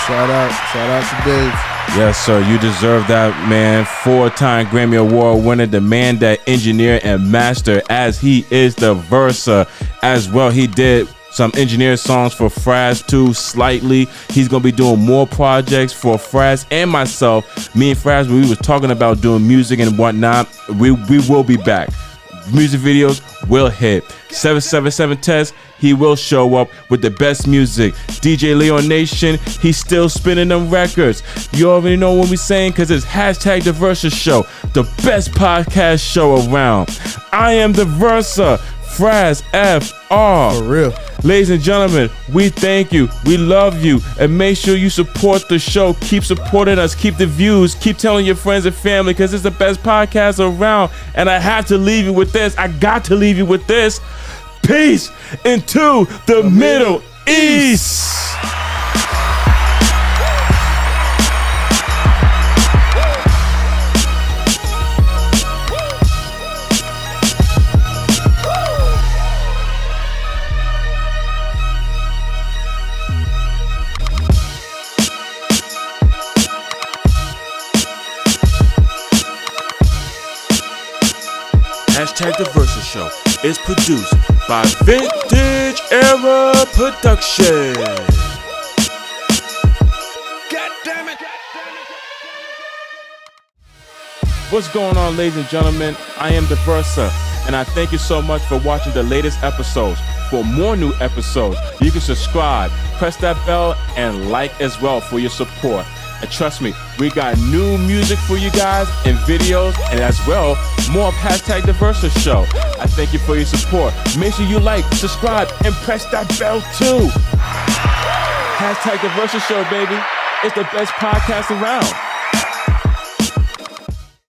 [SPEAKER 2] Shout out to Dave.
[SPEAKER 1] Yes, sir. You deserve that, man. 4-time Grammy Award winner, the man that engineer and master as he is the Versa as well. He did some engineered songs for Fraz too, slightly. He's gonna be doing more projects for Fraz and myself. Me and Fraz, when we was talking about doing music and whatnot, we will be back. Music videos will hit. 777 Test, he will show up with the best music. DJ Leon Nation, he's still spinning them records. You already know what we're saying because it's Hashtag The Versa Show, the best podcast show around. I am The Versa, Fraz FR.
[SPEAKER 2] For real.
[SPEAKER 1] Ladies and gentlemen, we thank you. We love you. And make sure you support the show. Keep supporting us. Keep the views. Keep telling your friends and family because it's the best podcast around. And I have to leave you with this. I got to leave you with this. Peace into the Middle East. Hashtag The Versus Show is produced by Vintage Era Production. God damn it. What's going on, ladies and gentlemen? I am The Versa, and I thank you so much for watching the latest episodes. For more new episodes, you can subscribe, press that bell, and like as well for your support. And trust me, we got new music for you guys and videos, and as well, more of Hashtag The Versus Show. I thank you for your support. Make sure you like, subscribe, and press that bell too. Hashtag The Versus Show, baby. It's the best podcast around.